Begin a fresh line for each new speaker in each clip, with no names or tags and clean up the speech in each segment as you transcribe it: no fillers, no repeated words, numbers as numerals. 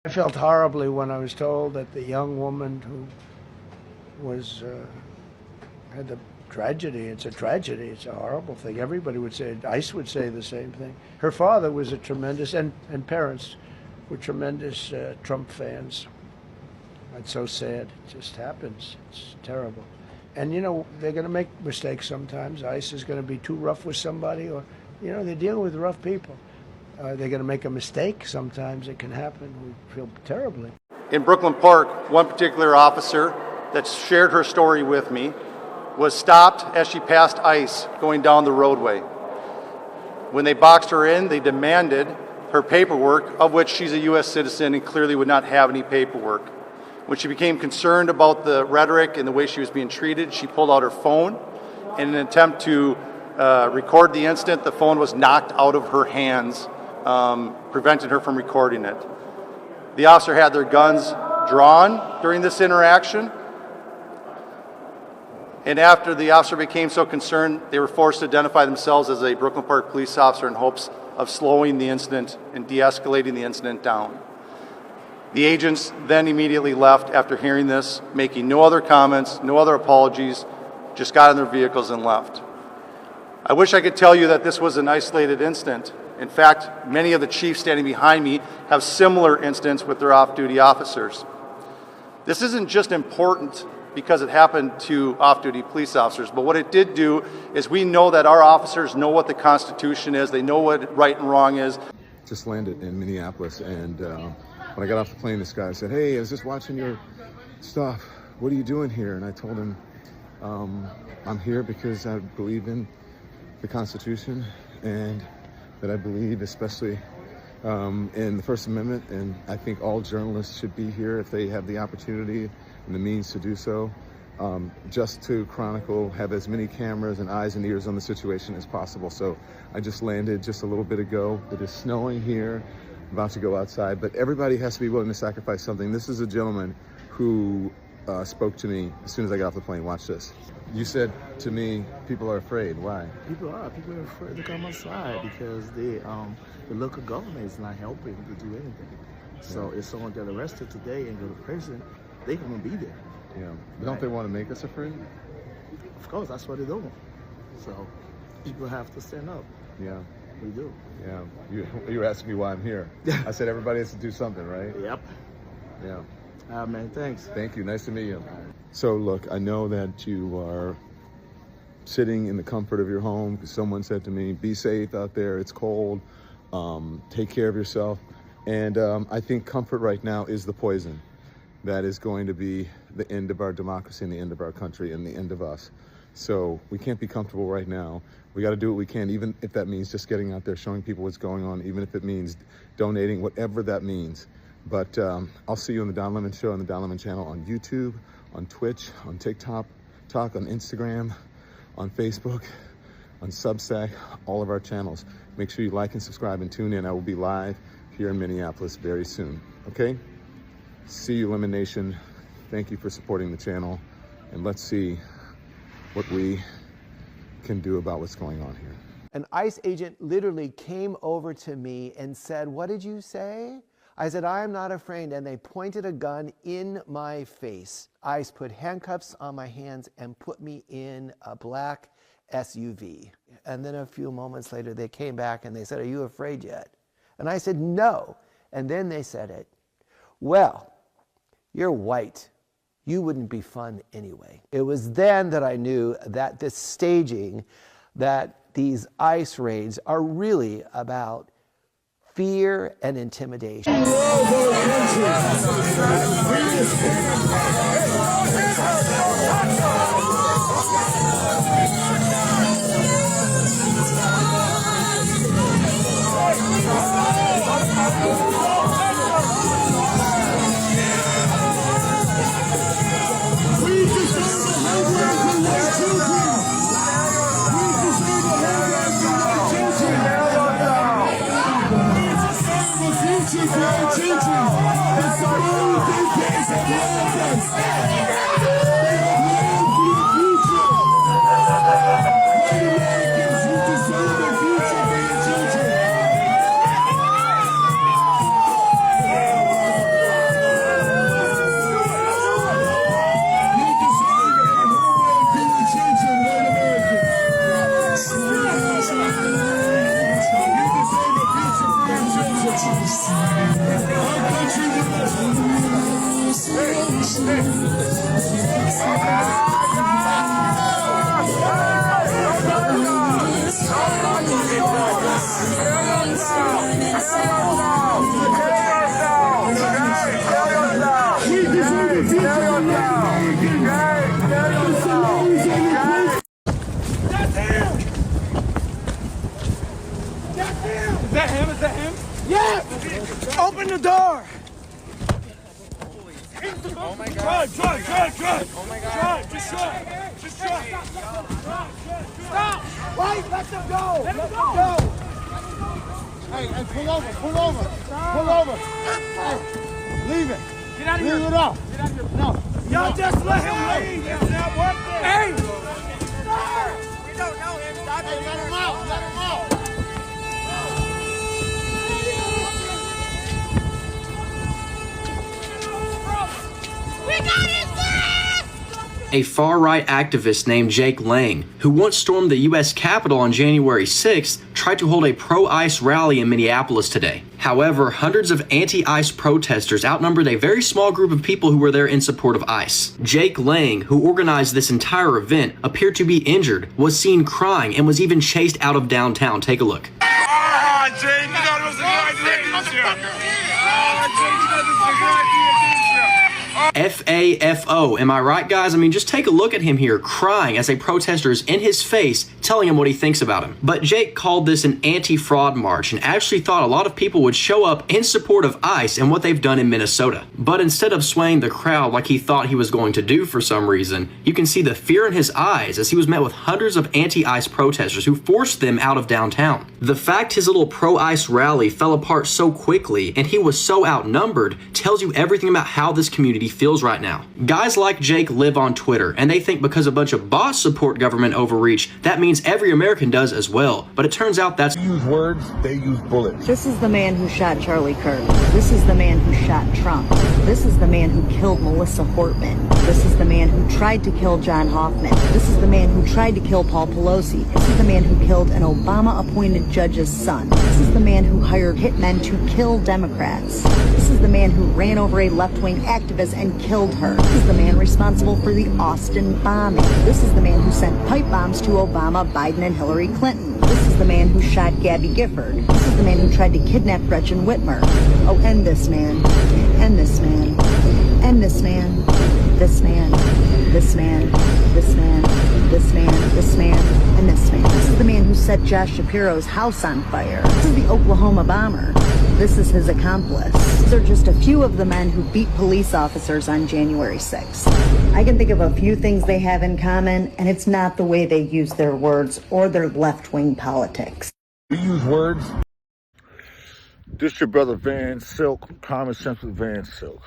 I felt horribly when I was told that the young woman who was had the tragedy. It's a tragedy. It's a horrible thing. Everybody would say, ICE would say the same thing. Her father was a tremendous, and parents were tremendous Trump fans. It's so sad. It just happens. It's terrible. And, you know, they're going to make mistakes sometimes. ICE is going to be too rough with somebody, or, you know, they're dealing with rough people. They're going to make a mistake sometimes. It can happen. We feel terribly.
In Brooklyn Park, one particular officer that shared her story with me was stopped as she passed ICE going down the roadway. When they boxed her in, they demanded her paperwork, of which she's a U.S. citizen and clearly would not have any paperwork. When she became concerned about the rhetoric and the way she was being treated, she pulled out her phone. In an attempt to record the incident, the phone was knocked out of her hands, prevented her from recording it. The officer had their guns drawn during this interaction, and after the officer became so concerned, they were forced to identify themselves as a Brooklyn Park police officer in hopes of slowing the incident and de-escalating the incident down. The agents then immediately left after hearing this, making no other comments, no other apologies, just got in their vehicles and left. I wish I could tell you that this was an isolated incident. In fact, many of the chiefs standing behind me have similar incidents with their off-duty officers. This isn't just important because it happened to off-duty police officers, but what it did do is we know that our officers know what the Constitution is, they know what right and wrong is.
Just landed in Minneapolis, and when I got off the plane, this guy said, "Hey, I was just watching your stuff. What are you doing here?" And I told him, I'm here because I believe in the Constitution, and that I believe especially in the First Amendment, and I think all journalists should be here if they have the opportunity and the means to do so, just to chronicle, have as many cameras and eyes and ears on the situation as possible. So I just landed just a little bit ago. It is snowing here. I'm about to go outside, but everybody has to be willing to sacrifice something. This is a gentleman who spoke to me as soon as I got off the plane. Watch this. You said to me, people are afraid. Why?
People are afraid to come outside because the local government is not helping to do anything. So if someone got arrested today and go to prison, they're going to be there.
Yeah. Don't they want to make us afraid?
Of course, that's what they're doing. So people have to stand up.
Yeah.
We do.
Yeah. You were asking me why I'm here. I said everybody has to do something, right?
Yep.
Yeah.
Man, thanks.
Thank you. Nice to meet you. So look, I know that you are sitting in the comfort of your home because someone said to me, be safe out there. It's cold. Take care of yourself. And I think comfort right now is the poison that is going to be the end of our democracy and the end of our country and the end of us. So we can't be comfortable right now. We got to do what we can, even if that means just getting out there, showing people what's going on, even if it means donating, whatever that means. But I'll see you on the Don Lemon Show on the Don Lemon channel on YouTube, on Twitch, on TikTok, on Instagram, on Facebook, on Substack, all of our channels. Make sure you like and subscribe and tune in. I will be live here in Minneapolis very soon. Okay? See you, Lemon Nation. Thank you for supporting the channel. And let's see what we can do about what's going on here.
An ICE agent literally came over to me and said, "What did you say?" I said, "I am not afraid," and they pointed a gun in my face. ICE put handcuffs on my hands and put me in a black SUV. And then a few moments later, they came back and they said, "Are you afraid yet?" And I said, "No." And then they said it, "Well, you're white. You wouldn't be fun anyway." It was then that I knew that this staging, that these ICE raids are really about fear and intimidation.
Is that him? Is that him? Yes! Open the door! Oh my God. Drive. Oh my God. Just drive. Stop! Wait, let them go! Let them go!
Hey, pull over. Hey, leave it.
Get out of here.
Leave it up.
Get out of here.
No.
Y'all just let him leave. It's not worth it. Hey!
We don't know him. Stop it. Let him out.
We got his back!
A far-right activist named Jake Lang, who once stormed the U.S. Capitol on January 6th, tried to hold a pro-ICE rally in Minneapolis today. However, hundreds of anti-ICE protesters outnumbered a very small group of people who were there in support of ICE. Jake Lang, who organized this entire event, appeared to be injured, was seen crying, and was even chased out of downtown. Take a look.
Ah, Jake, you thought it was a good idea, didn't you? Ah, Jake, you thought this was a good idea, didn't you?
FAFO, am I right, guys? I mean, just take a look at him here crying as a protester is in his face telling him what he thinks about him. But Jake called this an anti-fraud march and actually thought a lot of people would show up in support of ICE and what they've done in Minnesota. But instead of swaying the crowd like he thought he was going to do for some reason, you can see the fear in his eyes as he was met with hundreds of anti-ICE protesters who forced them out of downtown. The fact his little pro-ICE rally fell apart so quickly and he was so outnumbered tells you everything about how this community feels right now. Guys like Jake live on Twitter, and they think because a bunch of bots support government overreach, that means every American does as well. But it turns out that's—
They use words, they use bullets.
This is the man who shot Charlie Kirk. This is the man who shot Trump. This is the man who killed Melissa Hortman. This is the man who tried to kill John Hoffman. This is the man who tried to kill Paul Pelosi. This is the man who killed an Obama-appointed judge's son. This is the man who hired hitmen to kill Democrats. This is the man who ran over a left-wing activist and killed her. This is the man responsible for the Austin bombing. This is the man who sent pipe bombs to Obama, Biden, and Hillary Clinton. This is the man who shot Gabby Gifford. This is the man who tried to kidnap Gretchen Whitmer. Oh, and this man. And this man. And this man. This man. This man. This man. This man. This man. And this man. This is the man who set Josh Shapiro's house on fire. This is the Oklahoma bomber. This is his accomplice. These are just a few of the men who beat police officers on January 6th. I can think of a few things they have in common, and it's not the way they use their words or their left-wing politics.
We use words. This your brother Vansilk, Common Sense with Vansilk.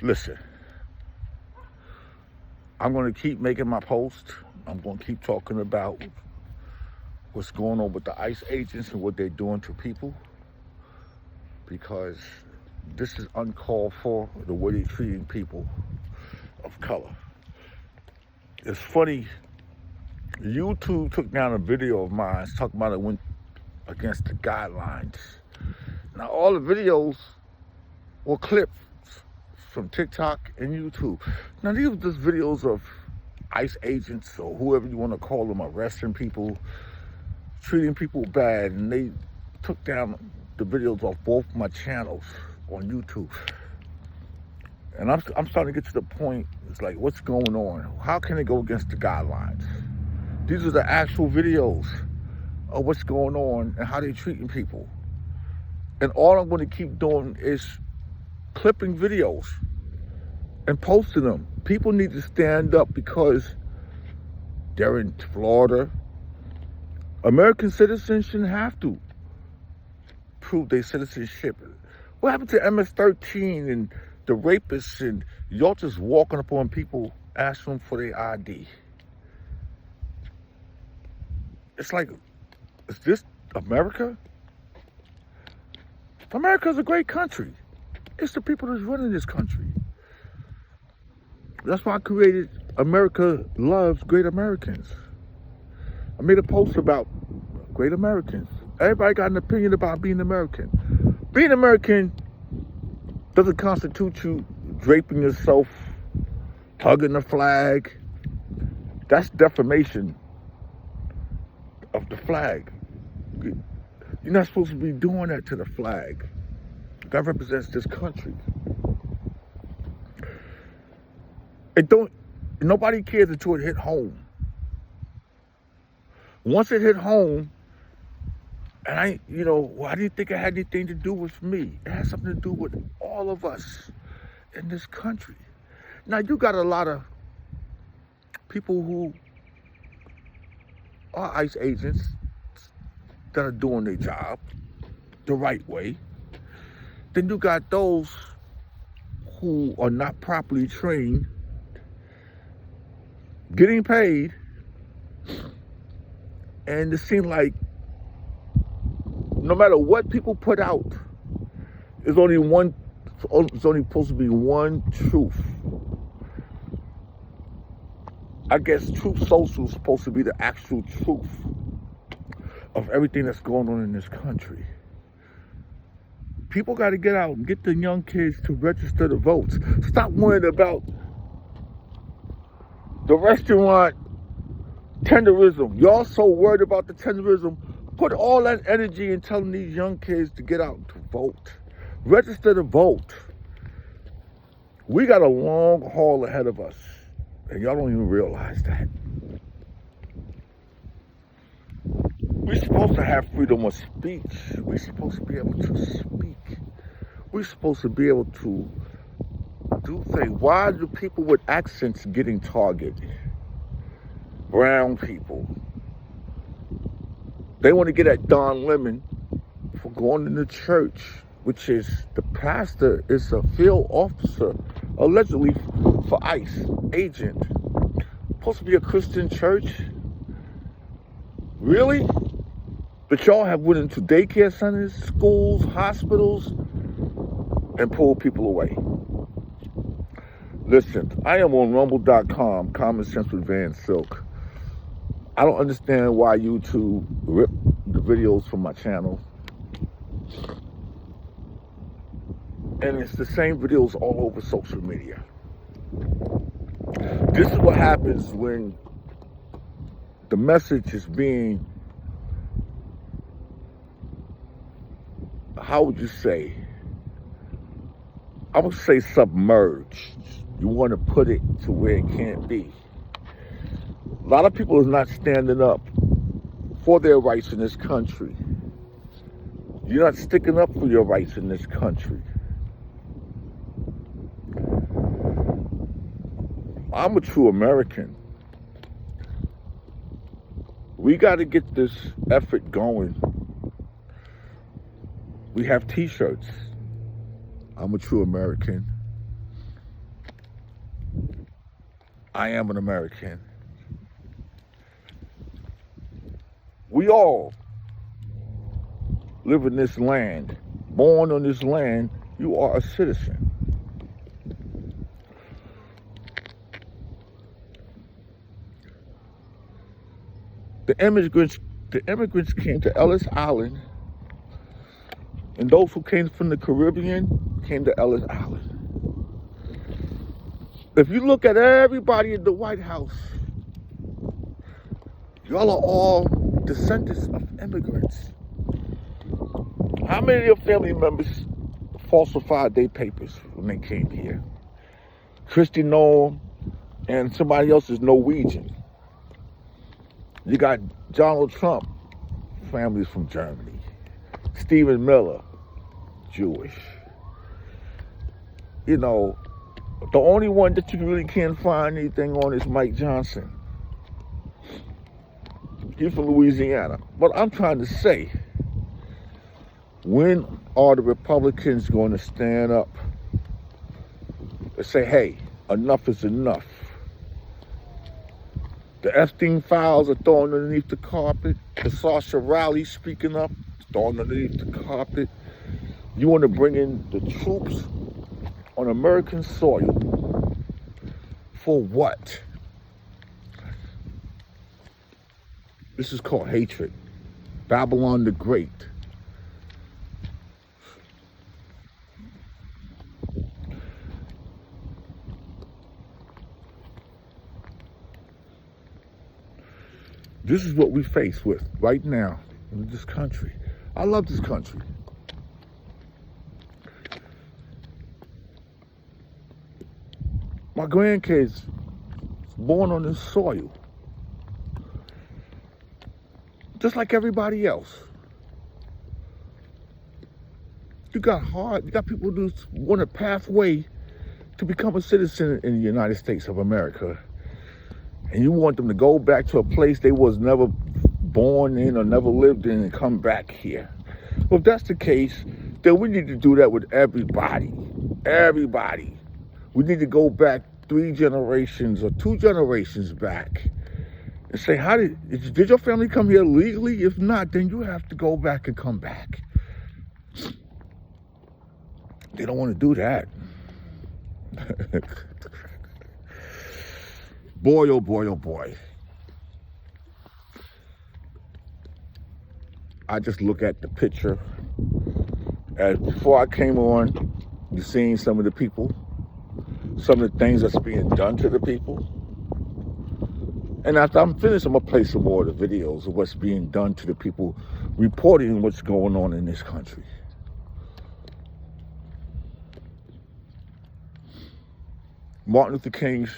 Listen, I'm going to keep making my post. I'm going to keep talking about what's going on with the ICE agents and what they're doing to people, because this is uncalled for, the way they're treating people of color. It's funny, YouTube took down a video of mine talking about it went against the guidelines. Now all the videos were clips from TikTok and YouTube. Now these were just videos of ICE agents or whoever you want to call them arresting people, treating people bad, and they took down the videos off both my channels on YouTube. And I'm starting to get to the point, it's like, what's going on? How can they go against the guidelines? These are the actual videos of what's going on and how they're treating people. And all I'm going to keep doing is clipping videos and posting them. People need to stand up because they're in Florida. American citizens shouldn't have to prove their citizenship. What happened to MS-13 and the rapists and y'all just walking up on people asking them for their ID? It's like, is this America? America's a great country. It's the people that's running this country. That's why I created America Loves Great Americans. I made a post about great Americans. Everybody got an opinion about being American. Being American doesn't constitute you draping yourself, tugging the flag. That's defamation of the flag. You're not supposed to be doing that to the flag. That represents this country. Nobody cares until it hit home. Once it hit home, And I didn't think it had anything to do with me. It has something to do with all of us in this country. Now, you got a lot of people who are ICE agents that are doing their job the right way. Then you got those who are not properly trained, getting paid, and it seems like no matter what people put out, it's only supposed to be one truth. I guess Truth Social is supposed to be the actual truth of everything that's going on in this country. People got to get out and get the young kids to register to vote. Stop worrying about the restaurant tenderism. Y'all so worried about the tenderism. Put all that energy in telling these young kids to get out to vote. Register to vote. We got a long haul ahead of us, and y'all don't even realize that. We're supposed to have freedom of speech. We're supposed to be able to speak. We're supposed to be able to do things. Why do people with accents getting targeted? Brown people. They want to get at Don Lemon for going into church, which is the pastor is a field officer, allegedly for ICE agent. Supposed to be a Christian church? Really? But y'all have went into daycare centers, schools, hospitals, and pulled people away. Listen, I am on rumble.com, Common Sense with Vansilk. I don't understand why YouTube ripped the videos from my channel. And it's the same videos all over social media. This is what happens when the message is being, how would you say? I would say submerged. You want to put it to where it can't be. A lot of people is not standing up for their rights in this country. You're not sticking up for your rights in this country. I'm a true American. We got to get this effort going. We have t-shirts. I'm a true American. I am an American. We all live in this land. Born on this land, you are a citizen. The immigrants came to Ellis Island, and those who came from the Caribbean came to Ellis Island. If you look at everybody in the White House, y'all are all descendants of immigrants. How many of your family members falsified their papers when they came here? Christy Noam and somebody else is Norwegian. You got Donald Trump, families from Germany. Stephen Miller, Jewish. You know, the only one that you really can't find anything on is Mike Johnson. He's from Louisiana. But I'm trying to say, when are the Republicans going to stand up and say, hey, enough is enough? The Epstein files are thrown underneath the carpet. The Sasha Rowley speaking up, thrown underneath the carpet. You want to bring in the troops on American soil for what? This is called hatred. Babylon the Great. This is what we face with right now in this country. I love this country. My grandkids born on this soil. Just like everybody else. You got people who want a pathway to become a citizen in the United States of America. And you want them to go back to a place they was never born in or never lived in and come back here. Well, if that's the case, then we need to do that with everybody. Everybody. We need to go back 3 generations or 2 generations back and say, did your family come here legally? If not, then you have to go back and come back. They don't want to do that. Boy, oh boy, oh boy. I just look at the picture. As before I came on, you seen some of the people, some of the things that's being done to the people. And after I'm finished, I'm gonna play some more of the videos of what's being done to the people, reporting what's going on in this country. Martin Luther King's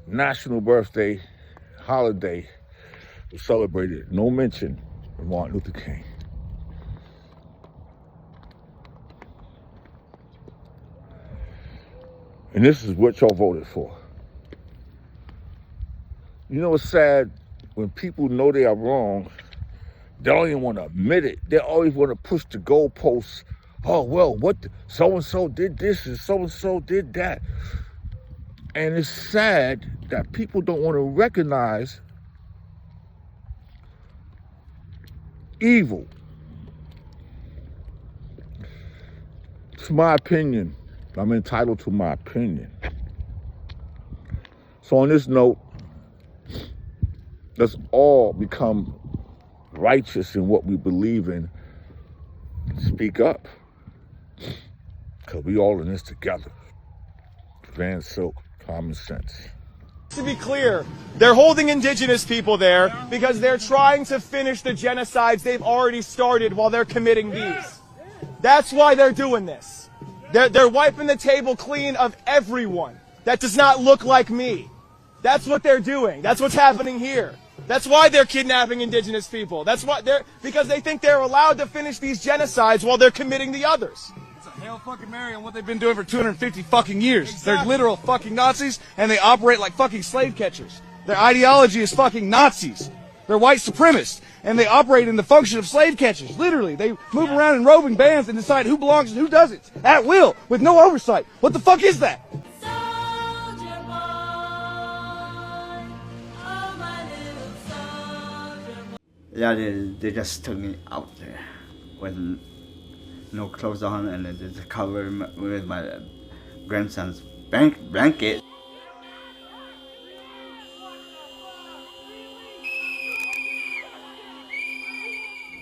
national birthday holiday was celebrated. No mention of Martin Luther King. And this is what y'all voted for. You know what's sad? When people know they are wrong, they don't even want to admit it. They always want to push the goalposts. Oh, well, so-and-so did this and so-and-so did that. And it's sad that people don't want to recognize evil. It's my opinion. I'm entitled to my opinion. So on this note, let's all become righteous in what we believe in. Speak up. Because we all in this together. Vansilk, common sense.
To be clear, they're holding indigenous people there because they're trying to finish the genocides they've already started while they're committing these. That's why they're doing this. They're wiping the table clean of everyone that does not look like me. That's what they're doing. That's what's happening here. That's why they're kidnapping indigenous people. That's why because they think they're allowed to finish these genocides while they're committing the others.
It's a Hail fucking Mary on what they've been doing for 250 fucking years. Exactly. They're literal fucking Nazis, and they operate like fucking slave catchers. Their ideology is fucking Nazis. They're white supremacists, and they operate in the function of slave catchers. Literally, they move around in roving bands and decide who belongs and who doesn't, at will, with no oversight. What the fuck is that?
Yeah, they just took me out there with no clothes on, and they just covered me with my grandson's blanket.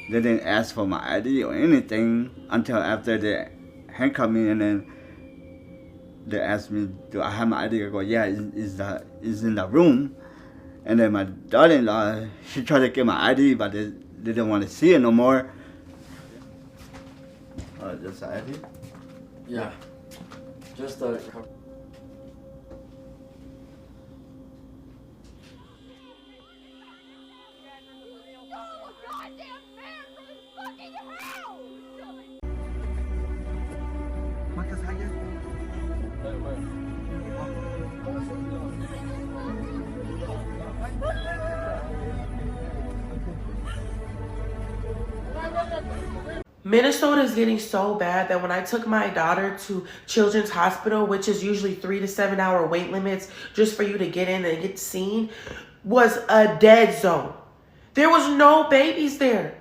They didn't ask for my ID or anything until after they handcuffed me, and then they asked me, do I have my ID? I go, yeah, it's in the room. And then my daughter-in-law, she tried to get my ID, but they didn't want to see it no more. Just the ID?
Yeah. Just the...
Minnesota is getting so bad that when I took my daughter to Children's Hospital, which is usually 3 to 7 hour wait limits just for you to get in and get seen, was a dead zone. There was no babies there.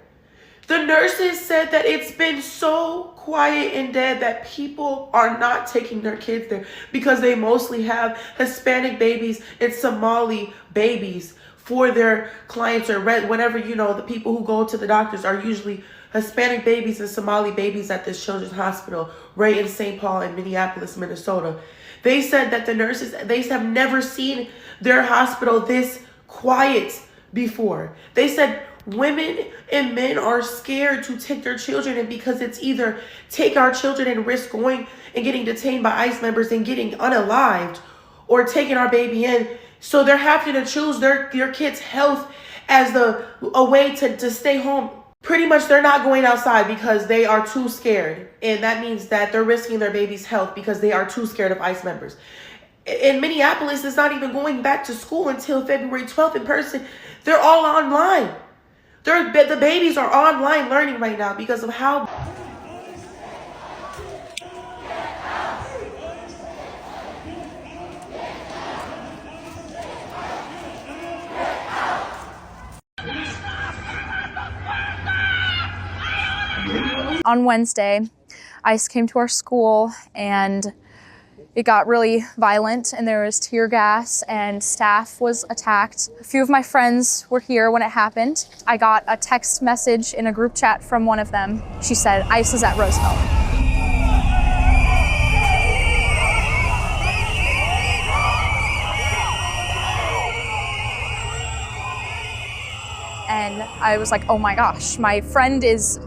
The nurses said that it's been so quiet and dead that people are not taking their kids there because they mostly have Hispanic babies and Somali babies for their clients, or whatever, you know, the people who go to the doctors are usually Hispanic babies and Somali babies at this children's hospital right in St. Paul in Minneapolis, Minnesota. They said that the nurses, they have never seen their hospital this quiet before. They said women and men are scared to take their children in because it's either take our children and risk going and getting detained by ICE members and getting unalived, or taking our baby in. So they're having to choose their kids' health as a way to stay home Pretty much they're not going outside because they are too scared. And that means that they're risking their baby's health because they are too scared of ICE members. In Minneapolis, it's not even going back to school until February 12th in person. They're all online. The babies are online learning right now because of how...
On Wednesday, ICE came to our school and it got really violent and there was tear gas and staff was attacked. A few of my friends were here when it happened. I got a text message in a group chat from one of them. She said, ICE is at Roosevelt. And I was like, oh my gosh, my friend is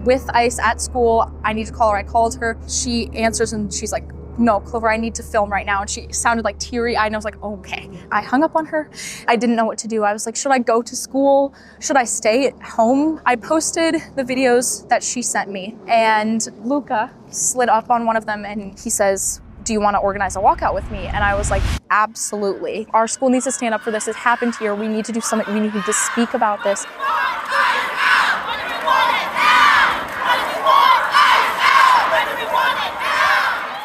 with ICE at school. I need to call her. I called her. She answers and she's like, no, Clover, I need to film right now. And she sounded like teary-eyed and I was like, okay. I hung up on her. I didn't know what to do. I was like, should I go to school? Should I stay at home? I posted the videos that she sent me and Luca slid up on one of them and he says, do you want to organize a walkout with me? And I was like, absolutely. Our school needs to stand up for this. It happened here. We need to do something. We need to speak about this.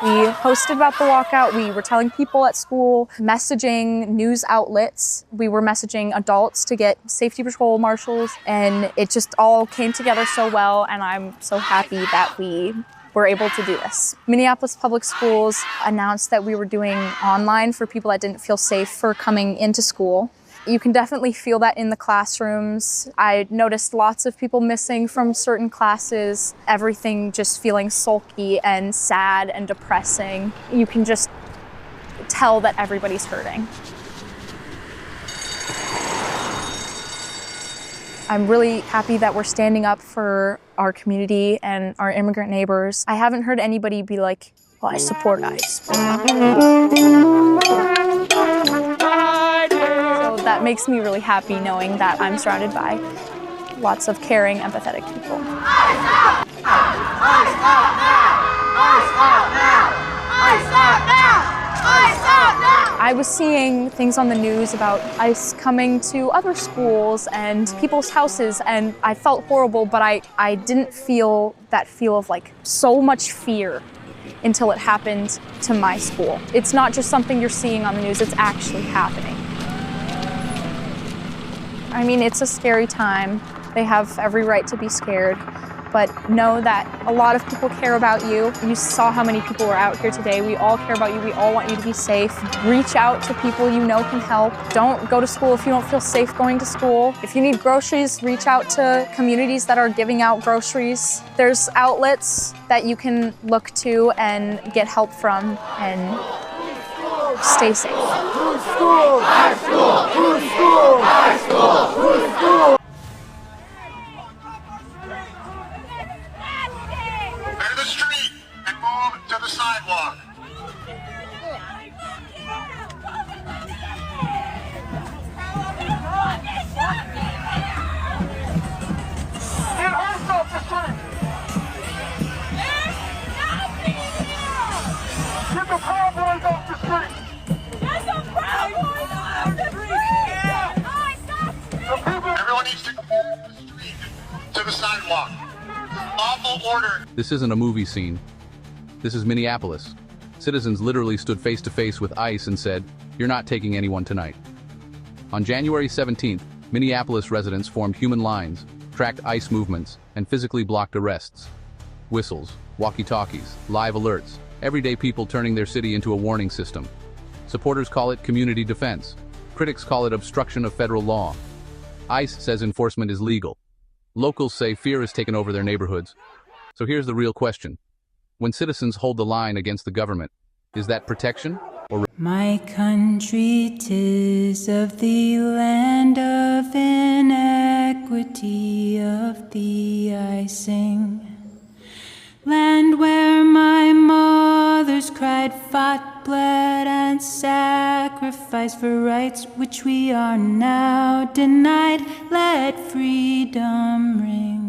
We posted about the walkout. We were telling people at school, messaging news outlets. We were messaging adults to get safety patrol marshals, and it just all came together so well, and I'm so happy that we were able to do this. Minneapolis Public Schools announced that we were doing online for people that didn't feel safe for coming into school. You can definitely feel that in the classrooms. I noticed lots of people missing from certain classes, everything just feeling sulky and sad and depressing. You can just tell that everybody's hurting. I'm really happy that we're standing up for our community and our immigrant neighbors. I haven't heard anybody be like, well, I support ICE. So that makes me really happy knowing that I'm surrounded by lots of caring, empathetic people.
ICE out! ICE out now! ICE out now! ICE out now! ICE out now!
I was seeing things on the news about ICE coming to other schools and people's houses, and I felt horrible, but I didn't feel that feel of like so much fear until it happened to my school. It's not just something you're seeing on the news, it's actually happening. I mean, it's a scary time. They have every right to be scared, but know that a lot of people care about you. You saw how many people were out here today. We all care about you. We all want you to be safe. Reach out to people you know can help. Don't go to school if you don't feel safe going to school. If you need groceries, reach out to communities that are giving out groceries. There's outlets that you can look to and get help from and stay safe.
Who's school? High school! Who's school? High school! Who's school?
Clear the street and move to the sidewalk.
Get her off the street! Get the Proud Boys off the street! Get the Proud Boys off the street!
Everyone needs to clear the street to the sidewalk. Lawful order.
This isn't a movie scene. This is Minneapolis. Citizens literally stood face to face with ICE and said, "You're not taking anyone tonight." On January 17th, Minneapolis residents formed human lines, tracked ICE movements, and physically blocked arrests. Whistles, walkie-talkies, live alerts, everyday people turning their city into a warning system. Supporters call it community defense. Critics call it obstruction of federal law. ICE says enforcement is legal. Locals say fear has taken over their neighborhoods. So here's the real question. When citizens hold the line against the government, is that protection or...
My country 'tis of the land of inequity, of thee I sing. Land where my mothers cried, fought, bled, and sacrificed for rights which we are now denied. Let freedom ring.